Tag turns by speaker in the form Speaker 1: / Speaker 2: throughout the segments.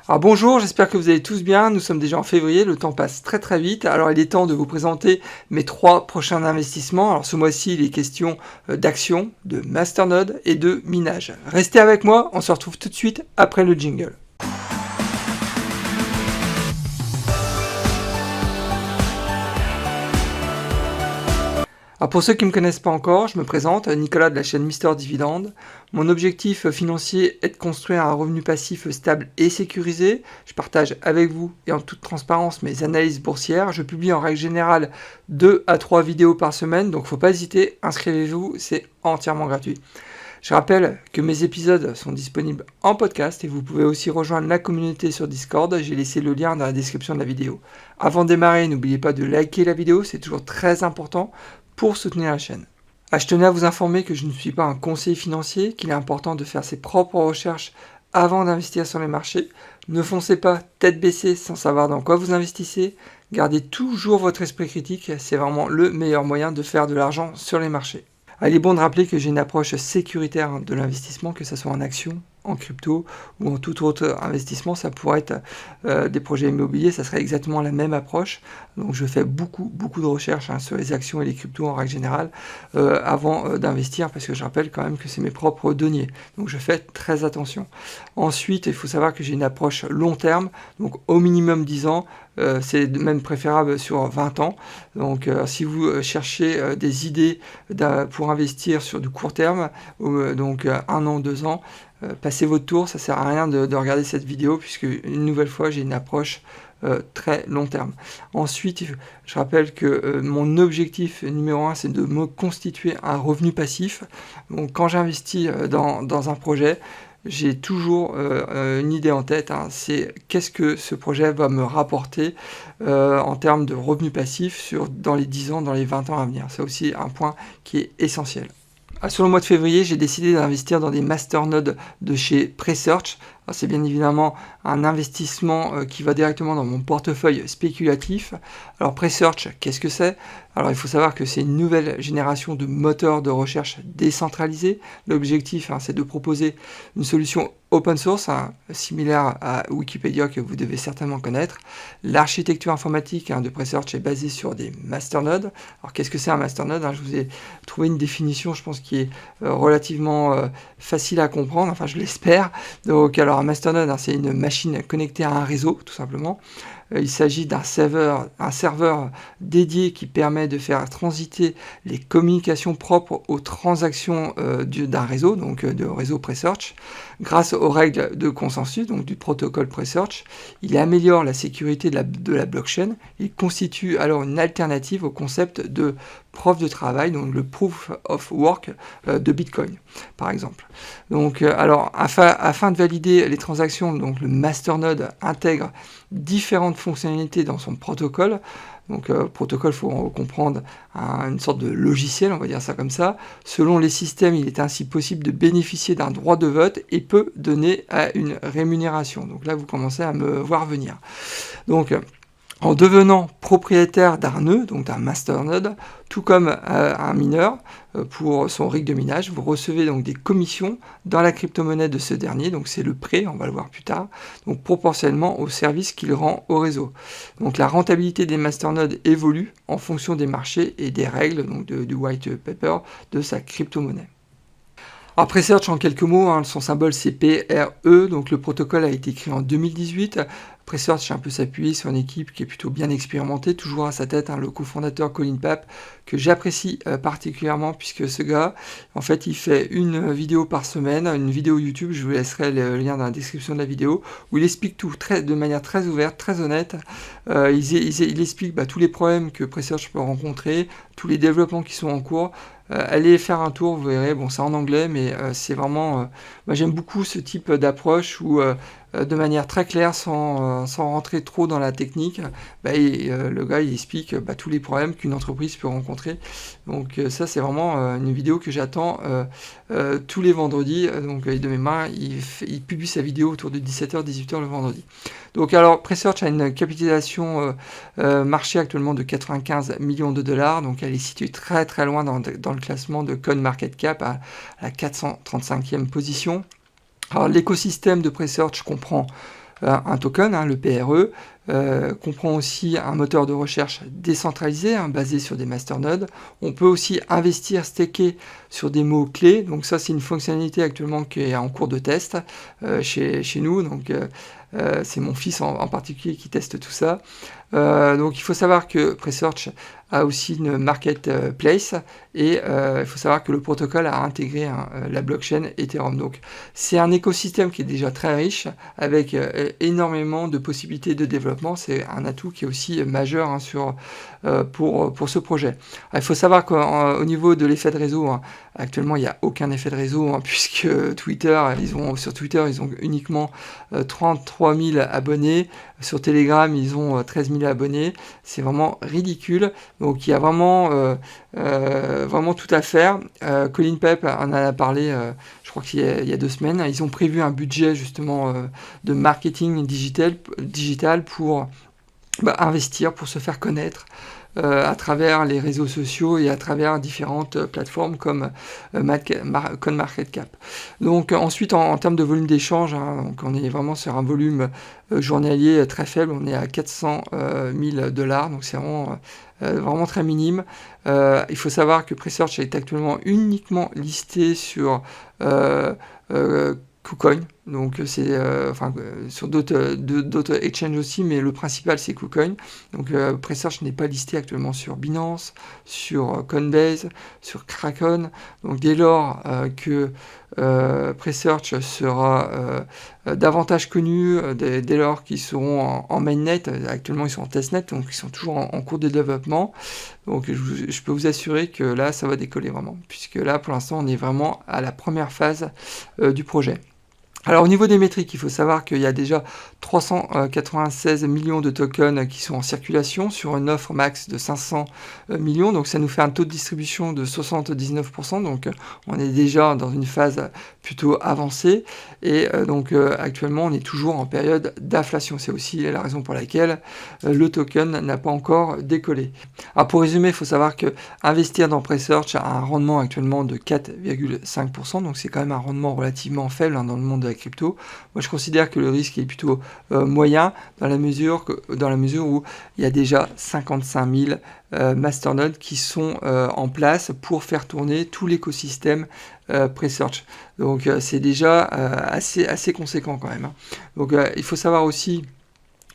Speaker 1: Alors bonjour, j'espère que vous allez tous bien. Nous sommes déjà en février, le temps passe très très vite. Alors il est temps de vous présenter mes 3 prochains investissements. Alors ce mois-ci, il est question d'actions, de masternode et de minage. Restez avec moi, on se retrouve tout de suite après le jingle. Alors pour ceux qui ne me connaissent pas encore, je me présente, Nicolas de la chaîne Mister Dividende. Mon objectif financier est de construire un revenu passif stable et sécurisé. Je partage avec vous et en toute transparence mes analyses boursières. Je publie en règle générale 2 à 3 vidéos par semaine, donc faut pas hésiter, inscrivez-vous, c'est entièrement gratuit. Je rappelle que mes épisodes sont disponibles en podcast et vous pouvez aussi rejoindre la communauté sur Discord, j'ai laissé le lien dans la description de la vidéo. Avant de démarrer, n'oubliez pas de liker la vidéo, c'est toujours très important pour soutenir la chaîne. Je tenais à vous informer que je ne suis pas un conseiller financier, qu'il est important de faire ses propres recherches avant d'investir sur les marchés. Ne foncez pas tête baissée sans savoir dans quoi vous investissez. Gardez toujours votre esprit critique, c'est vraiment le meilleur moyen de faire de l'argent sur les marchés. Il est bon de rappeler que j'ai une approche sécuritaire de l'investissement, que ce soit en actions, en crypto ou en tout autre investissement. Ça pourrait être des projets immobiliers, ça serait exactement la même approche. Donc je fais beaucoup de recherches sur les actions et les cryptos en règle générale avant d'investir, parce que je rappelle quand même que c'est mes propres deniers. Donc je fais très attention. Ensuite, il faut savoir que j'ai une approche long terme, donc au minimum 10 ans. C'est même préférable sur 20 ans. Donc si vous cherchez des idées pour investir sur du court terme, donc 1 an, 2 ans, passez votre tour, ça sert à rien de regarder cette vidéo, puisque une nouvelle fois j'ai une approche très long terme. Ensuite, je rappelle que mon objectif numéro 1, c'est de me constituer un revenu passif. Donc quand j'investis dans un projet, j'ai toujours une idée en tête, c'est qu'est-ce que ce projet va me rapporter en termes de revenus passifs dans les 10 ans, dans les 20 ans à venir. C'est aussi un point qui est essentiel. Sur le mois de février, j'ai décidé d'investir dans des masternodes de chez Presearch. C'est bien évidemment un investissement qui va directement dans mon portefeuille spéculatif. Alors Presearch, qu'est-ce que c'est ? Alors il faut savoir que c'est une nouvelle génération de moteurs de recherche décentralisés. L'objectif, c'est de proposer une solution open source, similaire à Wikipédia que vous devez certainement connaître. L'architecture informatique de Presearch est basée sur des masternodes. Alors qu'est-ce que c'est un masternode ? Je vous ai trouvé une définition, je pense, qui est relativement facile à comprendre, enfin je l'espère. Donc alors un masternode, c'est une machine connectée à un réseau, tout simplement. Il s'agit d'un serveur dédié qui permet de faire transiter les communications propres aux transactions d'un réseau, donc de réseau Presearch, grâce aux règles de consensus, donc du protocole Presearch. Il améliore la sécurité de la blockchain. Il constitue alors une alternative au concept de preuve de travail, donc le proof of work de Bitcoin, par exemple. Donc, alors, afin de valider les transactions, donc le masternode intègre différentes fonctionnalités dans son protocole. Donc, protocole, il faut comprendre une sorte de logiciel, on va dire ça comme ça. Selon les systèmes, il est ainsi possible de bénéficier d'un droit de vote et peut donner à une rémunération. Donc là, vous commencez à me voir venir. Donc, en devenant propriétaire d'un nœud, donc d'un masternode, tout comme un mineur pour son rig de minage, vous recevez donc des commissions dans la crypto-monnaie de ce dernier, donc c'est le prêt, on va le voir plus tard, donc proportionnellement au service qu'il rend au réseau. Donc la rentabilité des masternodes évolue en fonction des marchés et des règles, donc du white paper de sa crypto-monnaie. Alors Presearch, en quelques mots, son symbole c'est PRE, donc le protocole a été créé en 2018. Presearch un peu s'appuyer sur une équipe qui est plutôt bien expérimentée, toujours à sa tête le cofondateur Colin Papp, que j'apprécie particulièrement, puisque ce gars, en fait, il fait une vidéo par semaine, une vidéo YouTube, je vous laisserai le lien dans la description de la vidéo, où il explique tout de manière très ouverte, très honnête. Il explique tous les problèmes que Presearch peut rencontrer, tous les développements qui sont en cours. Allez faire un tour, vous verrez, bon c'est en anglais, mais c'est vraiment... moi j'aime beaucoup ce type d'approche où de manière très claire, sans rentrer trop dans la technique, le gars il explique tous les problèmes qu'une entreprise peut rencontrer. Donc ça c'est vraiment une vidéo que j'attends tous les vendredis. Donc de mes mains, il publie sa vidéo autour de 17h, 18h le vendredi. Donc alors Presearch a une capitalisation marché actuellement de 95 millions de dollars, donc elle est située très très loin dans le classement de CoinMarketCap à la 435e position. Alors l'écosystème de Presearch comprend un token, le PRE, comprend aussi un moteur de recherche décentralisé, basé sur des masternodes. On peut aussi investir, staker sur des mots-clés. Donc ça, c'est une fonctionnalité actuellement qui est en cours de test chez nous. Donc c'est mon fils en particulier qui teste tout ça. Donc il faut savoir que Presearch a aussi une marketplace et il faut savoir que le protocole a intégré la blockchain Ethereum. Donc c'est un écosystème qui est déjà très riche avec énormément de possibilités de développement. C'est un atout qui est aussi majeur pour ce projet. Alors, il faut savoir qu'au niveau de l'effet de réseau, actuellement il n'y a aucun effet de réseau puisque sur Twitter ils ont uniquement 33 000 abonnés. Sur Telegram, ils ont 13 000 abonnés. C'est vraiment ridicule. Donc, il y a vraiment tout à faire. Colin Pepe en a parlé, je crois qu'il y a 2 semaines. Ils ont prévu un budget, justement, de marketing digital pour investir, pour se faire connaître à travers les réseaux sociaux et à travers différentes plateformes comme CoinMarketCap. Donc ensuite en termes de volume d'échange, donc on est vraiment sur un volume journalier très faible, on est à 400 000 $, donc c'est vraiment très minime. Il faut savoir que Presearch est actuellement uniquement listé sur KuCoin, donc c'est sur d'autres exchanges aussi, mais le principal c'est KuCoin. Donc Presearch n'est pas listé actuellement sur Binance, sur Coinbase, sur Kraken. Donc dès lors que Presearch sera davantage connu, dès lors qu'ils seront en mainnet, actuellement ils sont en testnet, donc ils sont toujours en cours de développement. Donc je peux vous assurer que là ça va décoller vraiment, puisque là pour l'instant on est vraiment à la première phase du projet. Alors au niveau des métriques, il faut savoir qu'il y a déjà 396 millions de tokens qui sont en circulation sur une offre max de 500 millions, donc ça nous fait un taux de distribution de 79%, donc on est déjà dans une phase plutôt avancée, et donc actuellement on est toujours en période d'inflation, c'est aussi la raison pour laquelle le token n'a pas encore décollé. Alors pour résumer, il faut savoir que investir dans Presearch a un rendement actuellement de 4,5%, donc c'est quand même un rendement relativement faible dans le monde de la crypto. Moi je considère que le risque est plutôt moyen dans la mesure où il y a déjà 55 000 masternodes qui sont en place pour faire tourner tout l'écosystème Presearch. Donc c'est déjà assez conséquent quand même. Donc il faut savoir aussi,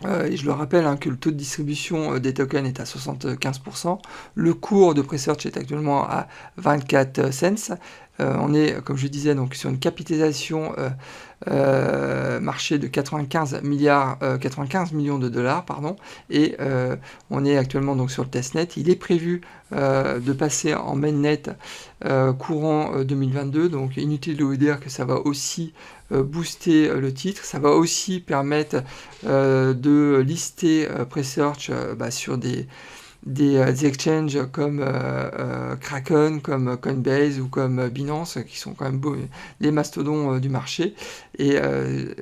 Speaker 1: et je le rappelle, que le taux de distribution des tokens est à 75%. Le cours de Presearch est actuellement à 24 cents. On est, comme je disais, donc sur une capitalisation marché de 95 millions de dollars, et on est actuellement donc sur le testnet. Il est prévu de passer en mainnet courant 2022, donc inutile de vous dire que ça va aussi booster le titre, ça va aussi permettre de lister Presearch sur des exchanges comme Kraken, comme Coinbase ou comme Binance, qui sont quand même les mastodons du marché. Et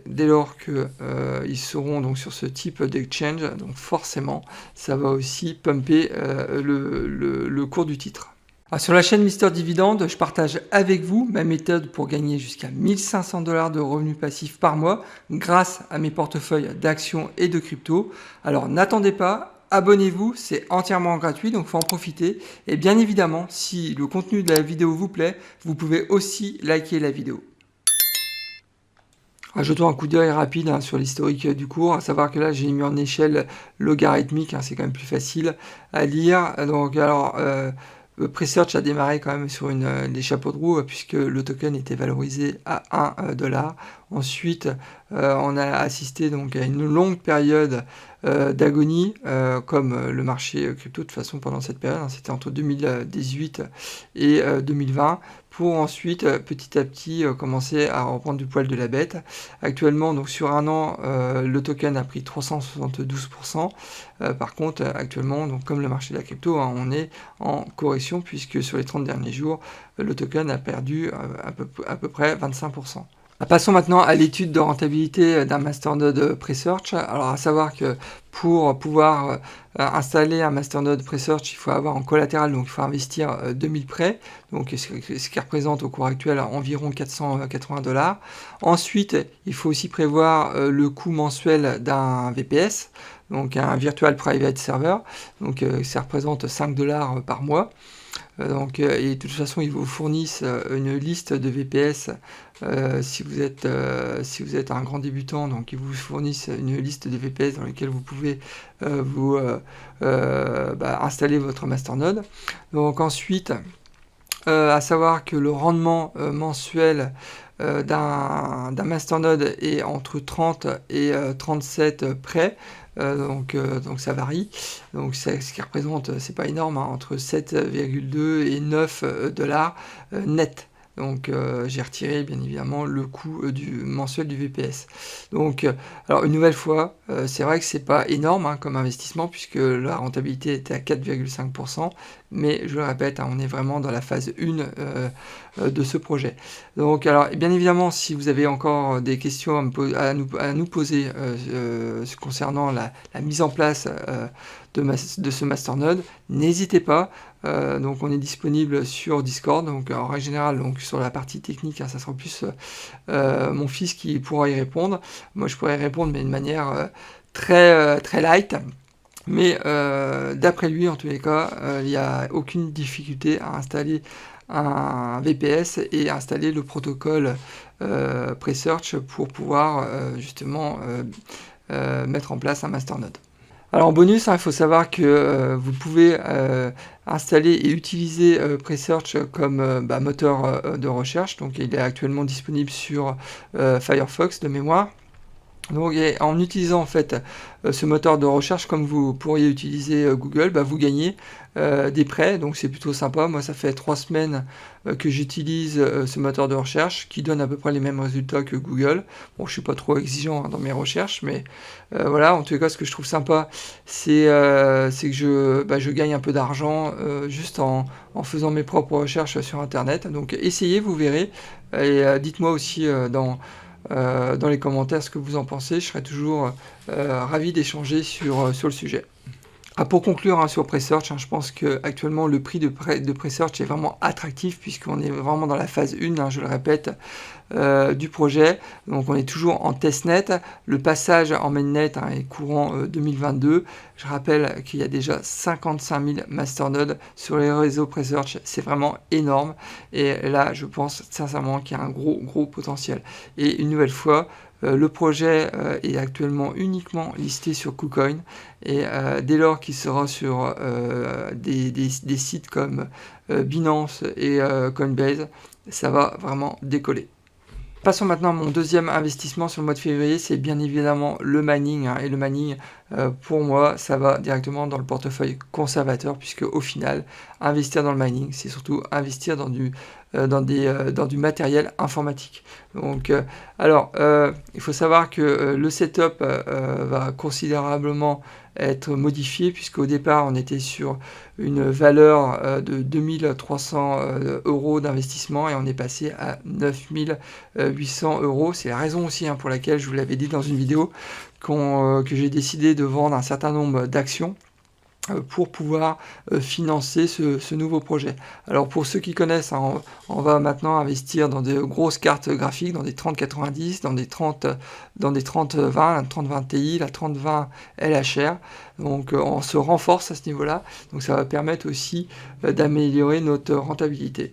Speaker 1: dès lors qu'ils seront donc sur ce type d'exchange, donc forcément, ça va aussi pumper le cours du titre. Alors sur la chaîne Mister Dividende, je partage avec vous ma méthode pour gagner jusqu'à 1 500 $ de revenus passifs par mois grâce à mes portefeuilles d'actions et de crypto. Alors n'attendez pas. Abonnez-vous, c'est entièrement gratuit, donc il faut en profiter. Et bien évidemment, si le contenu de la vidéo vous plaît, vous pouvez aussi liker la vidéo. Jetons un coup d'œil rapide sur l'historique du cours, à savoir que là j'ai mis en échelle logarithmique, c'est quand même plus facile à lire. Donc alors Presearch a démarré quand même sur des chapeaux de roue puisque le token était valorisé à 1 $. Ensuite, on a assisté donc à une longue période d'agonie, comme le marché crypto de toute façon pendant cette période, c'était entre 2018 et 2020, pour ensuite petit à petit commencer à reprendre du poil de la bête. Actuellement, donc sur un an, le token a pris 372%. Par contre, actuellement, donc comme le marché de la crypto, on est en correction puisque sur les 30 derniers jours, le token a perdu à peu près 25%. Passons maintenant à l'étude de rentabilité d'un masternode Presearch. Alors à savoir que pour pouvoir installer un masternode Presearch, il faut avoir en collatéral, donc il faut investir 2000 prêts, donc ce qui représente au cours actuel environ 480 $. Ensuite, il faut aussi prévoir le coût mensuel d'un VPS, donc un Virtual Private Server, donc ça représente 5 $ par mois. Et de toute façon, ils vous fournissent une liste de VPS si vous êtes un grand débutant. Donc, ils vous fournissent une liste de VPS dans lesquelles vous pouvez installer votre masternode. Donc ensuite, à savoir que le rendement mensuel d'un masternode est entre 30 et 37 prêts. Donc ça varie, donc ce qui représente, c'est pas énorme, hein, entre 7,2 et 9 $ net. Donc j'ai retiré bien évidemment le coût mensuel du VPS. Donc alors une nouvelle fois, c'est vrai que c'est pas énorme hein, comme investissement puisque la rentabilité était à 4,5%, mais je le répète, hein, on est vraiment dans la phase 1 de ce projet. Donc alors bien évidemment, si vous avez encore des questions à nous poser concernant la mise en place de ce masternode, n'hésitez pas. Donc on est disponible sur Discord, donc en règle générale, donc sur la partie technique, hein, ça sera plus mon fils qui pourra y répondre. Moi je pourrais y répondre mais de manière très light. Mais d'après lui, en tous les cas, il n'y a aucune difficulté à installer un VPS et installer le protocole Presearch pour pouvoir justement mettre en place un masternode. Alors en bonus, hein, il faut savoir que vous pouvez installer et utiliser Presearch comme moteur de recherche. Donc il est actuellement disponible sur Firefox de mémoire. Donc, en utilisant en fait ce moteur de recherche, comme vous pourriez utiliser Google, vous gagnez des prêts, donc c'est plutôt sympa. Moi, ça fait 3 semaines que j'utilise ce moteur de recherche qui donne à peu près les mêmes résultats que Google. Bon, je suis pas trop exigeant hein, dans mes recherches, mais voilà. En tout cas, ce que je trouve sympa, c'est que je gagne un peu d'argent juste en faisant mes propres recherches sur Internet. Donc, essayez, vous verrez, et dites-moi aussi dans les commentaires ce que vous en pensez. Je serai toujours ravi d'échanger sur le sujet. Pour conclure hein, sur Presearch, hein, je pense qu'actuellement le prix de Presearch est vraiment attractif puisqu'on est vraiment dans la phase 1, hein, je le répète, du projet. Donc on est toujours en testnet. Le passage en mainnet hein, est courant 2022. Je rappelle qu'il y a déjà 55 000 masternodes sur les réseaux Presearch. C'est vraiment énorme. Et là, je pense sincèrement qu'il y a un gros potentiel. Et une nouvelle fois, le projet est actuellement uniquement listé sur KuCoin et dès lors qu'il sera sur des sites comme Binance et Coinbase, ça va vraiment décoller. Passons maintenant à mon deuxième investissement sur le mois de février, c'est bien évidemment le mining. Hein, et le mining, pour moi, ça va directement dans le portefeuille conservateur, puisque au final, investir dans le mining, c'est surtout investir dans du matériel informatique. Donc, il faut savoir que le setup va considérablement être modifié, puisqu'au départ, on était sur une valeur de 2300 € d'investissement et on est passé à 9800 €. C'est la raison aussi hein, pour laquelle je vous l'avais dit dans une vidéo que j'ai décidé de vendre un certain nombre d'actions pour pouvoir financer ce nouveau projet. Alors pour ceux qui connaissent, hein, on va maintenant investir dans de grosses cartes graphiques, dans des 3090, dans des 3020, la 3020 Ti, la 3020 LHR. Donc on se renforce à ce niveau-là. Donc ça va permettre aussi d'améliorer notre rentabilité.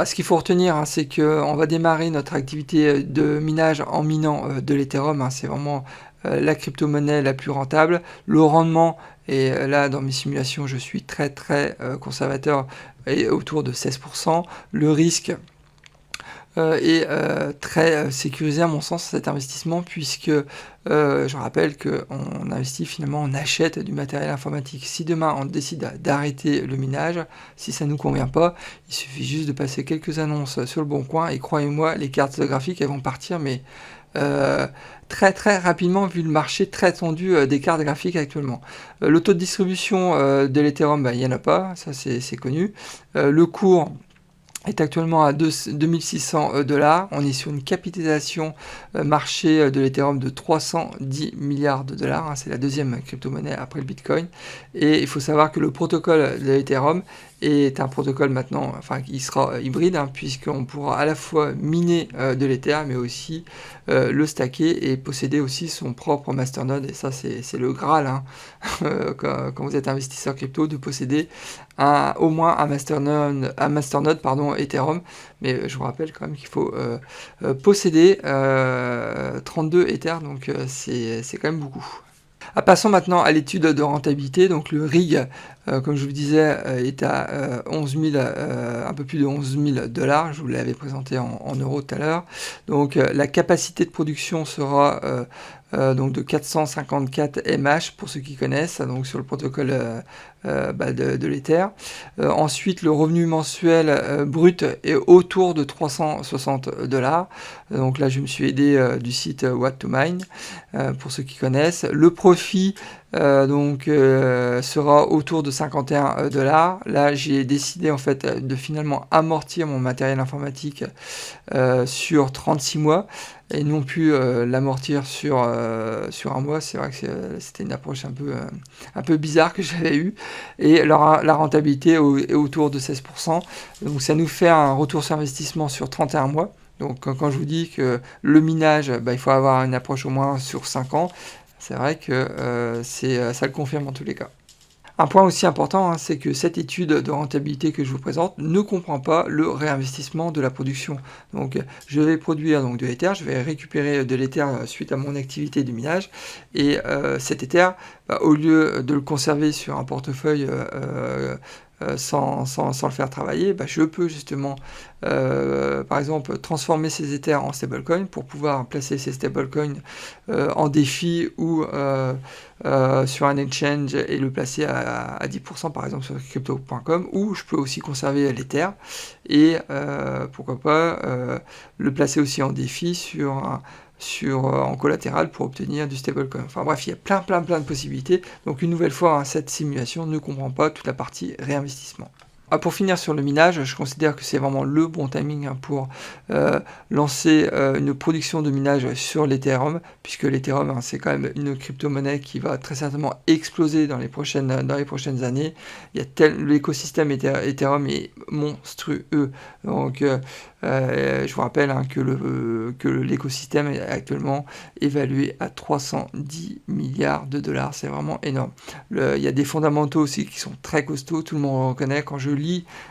Speaker 1: Ce qu'il faut retenir, hein, c'est qu'on va démarrer notre activité de minage en minant de l'Ethereum. Hein, c'est vraiment la crypto-monnaie la plus rentable. Le rendement, et là dans mes simulations je suis très conservateur, est autour de 16%. Le risque est très sécurisé à mon sens cet investissement, puisque je rappelle qu'on investit finalement, on achète du matériel informatique. Si demain on décide d'arrêter le minage, si ça ne nous convient pas, il suffit juste de passer quelques annonces sur le bon coin et croyez-moi, les cartes graphiques elles vont partir, mais très rapidement vu le marché très tendu des cartes graphiques actuellement. Le taux de distribution de l'Ethereum, il n'y en a pas, ça c'est connu. Le cours est actuellement à 2600 $. On est sur une capitalisation marché de l'Ethereum de 310 milliards de dollars. Hein, c'est la deuxième crypto-monnaie après le Bitcoin. Et il faut savoir que le protocole de l'Ethereum est un protocole maintenant, enfin, qui sera hybride, hein, puisqu'on pourra à la fois miner de l'Ether, mais aussi le stacker et posséder aussi son propre masternode. Et ça, c'est le Graal, hein, quand vous êtes investisseur crypto, de posséder au moins un masternode Ethereum. Mais je vous rappelle quand même qu'il faut posséder 32 Ethers, donc c'est quand même beaucoup. Passons maintenant à l'étude de rentabilité. Donc le RIG, comme je vous disais, est à 11 000, un peu plus de 11 000 $. Je vous l'avais présenté en euros tout à l'heure. Donc la capacité de production sera donc de 454 mH pour ceux qui connaissent, donc sur le protocole de l'Ether. Ensuite, le revenu mensuel brut est autour de 360 $. Donc là, je me suis aidé du site What2Mine pour ceux qui connaissent. Le profit sera autour de 51 $. Là, j'ai décidé en fait de finalement amortir mon matériel informatique sur 36 mois et non plus l'amortir sur un mois. C'est vrai que c'était une approche un peu bizarre que j'avais eue. Et la rentabilité est autour de 16%. Donc ça nous fait un retour sur investissement sur 31 mois. Donc quand je vous dis que le minage, il faut avoir une approche au moins sur 5 ans, c'est vrai que ça le confirme en tous les cas. Un point aussi important, hein, c'est que cette étude de rentabilité que je vous présente ne comprend pas le réinvestissement de la production. Donc je vais produire donc, de l'Ether, je vais récupérer de l'Ether suite à mon activité de minage, et cet Ether, au lieu de le conserver sur un portefeuille sans le faire travailler, je peux justement, par exemple, transformer ces Ethers en stablecoin pour pouvoir placer ces stablecoins en défi ou sur un exchange et le placer à 10% par exemple sur crypto.com, ou je peux aussi conserver l'Ether et pourquoi pas le placer aussi en défi en collatéral pour obtenir du stablecoin. Enfin bref, il y a plein de possibilités. Donc une nouvelle fois, hein, cette simulation ne comprend pas toute la partie réinvestissement. Pour finir sur le minage, je considère que c'est vraiment le bon timing pour lancer une production de minage sur l'Ethereum, puisque l'Ethereum, c'est quand même une crypto-monnaie qui va très certainement exploser dans les prochaines années. L'écosystème Ethereum est monstrueux. Donc je vous rappelle que l'écosystème est actuellement évalué à 310 milliards de dollars. C'est vraiment énorme. Il y a des fondamentaux aussi qui sont très costauds, tout le monde reconnaît. Quand je lis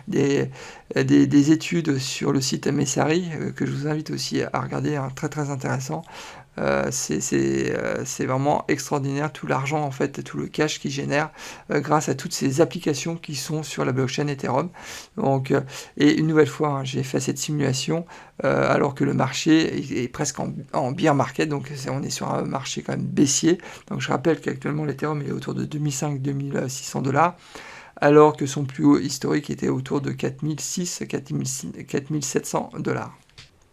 Speaker 1: des études sur le site Messari, que je vous invite aussi à regarder, hein, très intéressant. C'est vraiment extraordinaire tout l'argent, en fait, tout le cash qu'ils génèrent grâce à toutes ces applications qui sont sur la blockchain Ethereum. Donc, et une nouvelle fois, hein, j'ai fait cette simulation alors que le marché est presque en bear market, donc on est sur un marché quand même baissier. Donc je rappelle qu'actuellement l'Ethereum est autour de 2500-2600 $, alors que son plus haut historique était autour de 4700 $.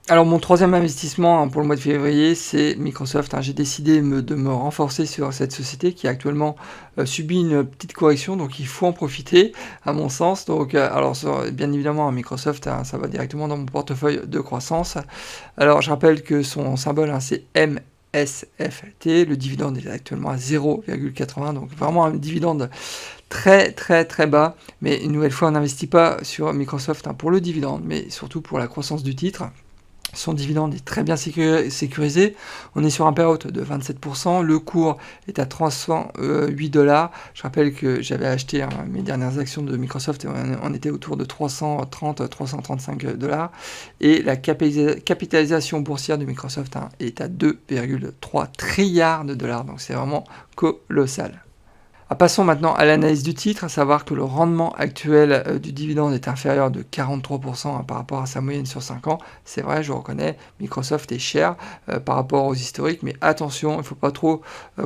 Speaker 1: Alors mon troisième investissement, hein, pour le mois de février, c'est Microsoft. Hein. J'ai décidé de me renforcer sur cette société qui actuellement subit une petite correction, donc il faut en profiter à mon sens. Donc alors bien évidemment Microsoft, hein, ça va directement dans mon portefeuille de croissance. Alors je rappelle que son symbole, hein, c'est MSFT, le dividende est actuellement à 0,80, donc vraiment un dividende très bas, mais une nouvelle fois on n'investit pas sur Microsoft, hein, pour le dividende, mais surtout pour la croissance du titre. Son dividende est très bien sécurisé. On est sur un payout de 27%. Le cours est à 308 $. Je rappelle que j'avais acheté, hein, mes dernières actions de Microsoft et on était autour de 335 $. Et la capitalisation boursière de Microsoft, hein, est à 2,3 trilliards de dollars. Donc c'est vraiment colossal. Passons maintenant à l'analyse du titre, à savoir que le rendement actuel du dividende est inférieur de 43%, hein, par rapport à sa moyenne sur 5 ans. C'est vrai, je reconnais, Microsoft est cher par rapport aux historiques, mais attention, il ne faut pas trop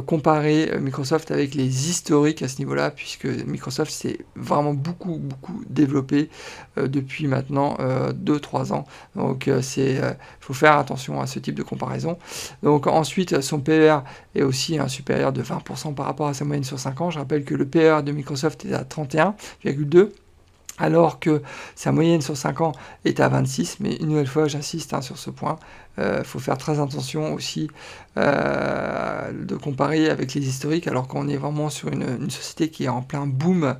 Speaker 1: comparer Microsoft avec les historiques à ce niveau-là, puisque Microsoft s'est vraiment beaucoup développé depuis maintenant 2-3 ans. Donc il faut faire attention à ce type de comparaison. Donc ensuite, son PER est aussi supérieur de 20% par rapport à sa moyenne sur 5 ans. Je rappelle que le PER de Microsoft est à 31,2. alors que sa moyenne sur 5 ans est à 26, mais une nouvelle fois, j'insiste sur ce point, faut faire très attention aussi de comparer avec les historiques, alors qu'on est vraiment sur une société qui est en plein boom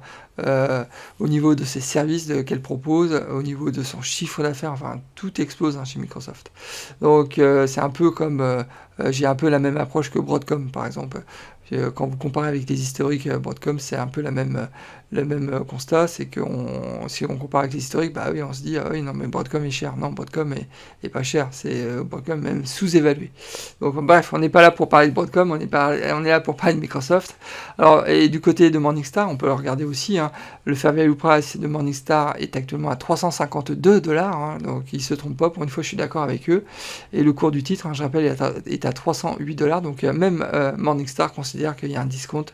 Speaker 1: au niveau de ses services qu'elle propose, au niveau de son chiffre d'affaires, enfin tout explose chez Microsoft. Donc c'est un peu comme, j'ai un peu la même approche que Broadcom par exemple. Quand vous comparez avec les historiques Broadcom, c'est un peu le même constat, c'est que si on compare avec les historiques, bah oui, on se dit, ah oui, non, mais Broadcom est cher. Non, Broadcom est pas cher, c'est Broadcom même sous-évalué. Donc bref, on n'est pas là pour parler de Broadcom, on est là pour parler de Microsoft. Alors, et du côté de Morningstar, on peut le regarder aussi, le fair value price de Morningstar est actuellement à 352$, donc ils se trompent pas, pour une fois je suis d'accord avec eux. Et le cours du titre, je rappelle, est à 308$, donc même Morningstar considère qu'il y a un discount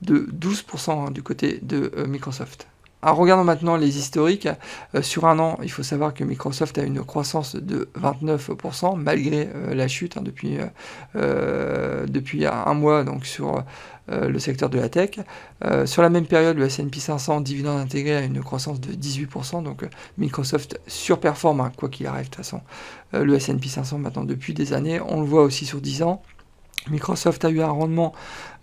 Speaker 1: de 12% du côté de Microsoft. Alors regardons maintenant les historiques. Sur un an, il faut savoir que Microsoft a une croissance de 29% malgré la chute depuis un mois donc sur le secteur de la tech. Sur la même période, le S&P 500 dividende intégré a une croissance de 18%, donc Microsoft surperforme, quoi qu'il arrive de toute façon. Le S&P 500 maintenant depuis des années, on le voit aussi sur 10 ans. Microsoft a eu un rendement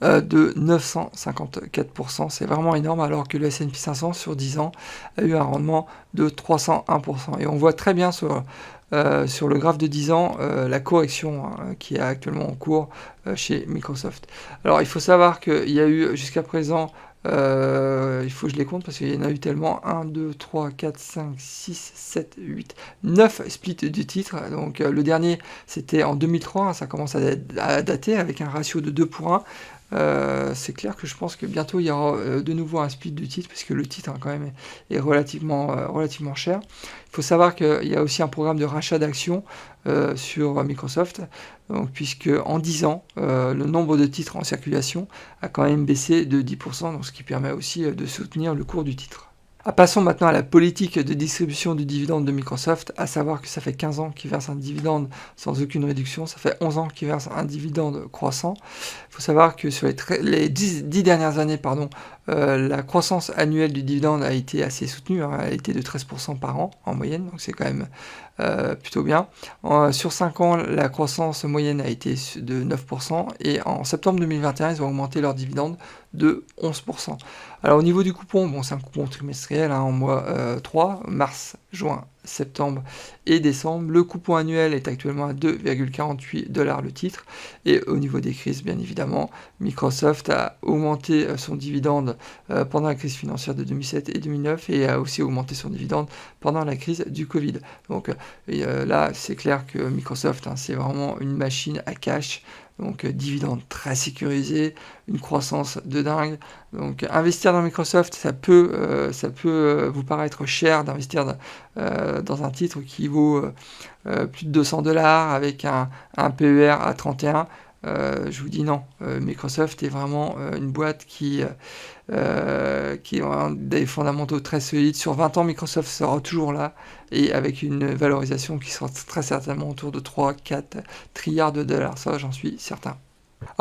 Speaker 1: de 954%, c'est vraiment énorme, alors que le S&P 500 sur 10 ans a eu un rendement de 301%. Et on voit très bien sur le graphe de 10 ans la correction qui est actuellement en cours chez Microsoft. Alors il faut savoir qu'il y a eu jusqu'à présent, il faut que je les compte parce qu'il y en a eu tellement, 1, 2, 3, 4, 5, 6, 7, 8, 9 splits du titre. Donc le dernier c'était en 2003, ça commence à dater avec un ratio de 2 pour 1. C'est clair que je pense que bientôt il y aura de nouveau un split du titre, puisque le titre quand même est relativement cher. Il faut savoir qu'il y a aussi un programme de rachat d'actions sur Microsoft, donc, puisque en 10 ans, le nombre de titres en circulation a quand même baissé de 10%, donc ce qui permet aussi de soutenir le cours du titre. Passons maintenant à la politique de distribution du dividende de Microsoft, à savoir que ça fait 15 ans qu'ils versent un dividende sans aucune réduction, ça fait 11 ans qu'ils versent un dividende croissant. Il faut savoir que sur les 10 dernières années, la croissance annuelle du dividende a été assez soutenue, elle a été de 13% par an en moyenne, donc c'est quand même plutôt bien. Sur 5 ans, la croissance moyenne a été de 9%, et en septembre 2021, ils ont augmenté leur dividende de 11%. Alors au niveau du coupon, bon, c'est un coupon trimestriel en mois 3, mars, juin, septembre et décembre. Le coupon annuel est actuellement à 2,48$ le titre. Et au niveau des crises, bien évidemment, Microsoft a augmenté son dividende pendant la crise financière de 2007 et 2009 et a aussi augmenté son dividende pendant la crise du Covid. Donc là, c'est clair que Microsoft, c'est vraiment une machine à cash. Donc dividende très sécurisé, une croissance de dingue. Donc investir dans Microsoft, ça peut vous paraître cher d'investir dans un titre qui vaut plus de $200 avec un PER à 31. Je vous dis non, Microsoft est vraiment une boîte qui a des fondamentaux très solides. Sur 20 ans, Microsoft sera toujours là et avec une valorisation qui sera très certainement autour de 3-4 trilliards de dollars. Ça, j'en suis certain.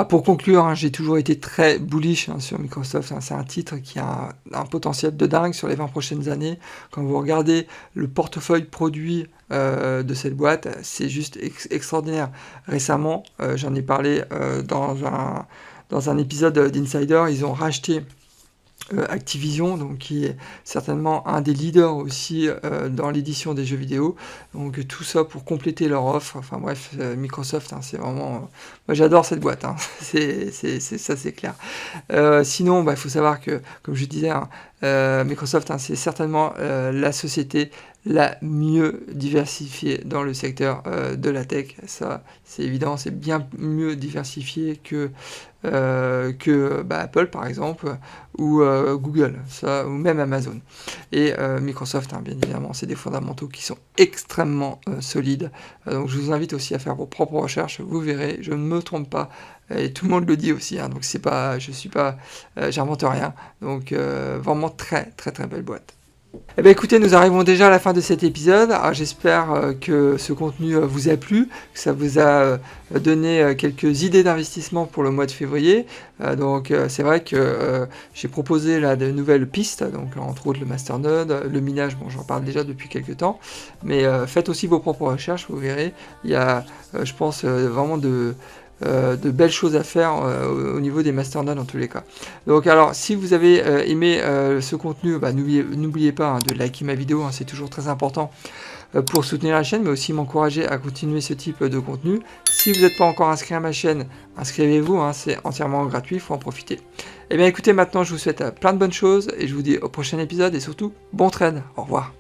Speaker 1: Pour conclure, j'ai toujours été très bullish sur Microsoft. C'est un titre qui a un potentiel de dingue sur les 20 prochaines années. Quand vous regardez le portefeuille produit de cette boîte, c'est juste extraordinaire. Récemment, j'en ai parlé dans un épisode d'Insider, ils ont racheté Activision, donc qui est certainement un des leaders aussi dans l'édition des jeux vidéo. Donc tout ça pour compléter leur offre. Enfin bref, Microsoft, c'est vraiment... moi j'adore cette boîte, c'est clair. Sinon, il faut savoir que, comme je disais, Microsoft, c'est certainement la société la mieux diversifiée dans le secteur de la tech. Ça, c'est évident, c'est bien mieux diversifié que Apple par exemple, ou Google, ça, ou même Amazon. Et Microsoft, bien évidemment, c'est des fondamentaux qui sont extrêmement solides. Donc je vous invite aussi à faire vos propres recherches, vous verrez, je ne me trompe pas. Et tout le monde le dit aussi, donc c'est pas, j'invente rien. Donc vraiment très très très belle boîte. Eh bien écoutez, nous arrivons déjà à la fin de cet épisode. Alors, j'espère que ce contenu vous a plu, que ça vous a donné quelques idées d'investissement pour le mois de février. Donc c'est vrai que j'ai proposé là de nouvelles pistes, donc entre autres le masternode, le minage, bon j'en parle déjà depuis quelques temps, mais faites aussi vos propres recherches, vous verrez, il y a je pense vraiment de belles choses à faire au niveau des masternodes en tous les cas. Donc alors si vous avez aimé ce contenu, n'oubliez pas de liker ma vidéo, c'est toujours très important pour soutenir la chaîne, mais aussi m'encourager à continuer ce type de contenu. Si vous n'êtes pas encore inscrit à ma chaîne, inscrivez-vous, c'est entièrement gratuit, il faut en profiter. Et bien écoutez, maintenant je vous souhaite plein de bonnes choses et je vous dis au prochain épisode et surtout bon trade, au revoir.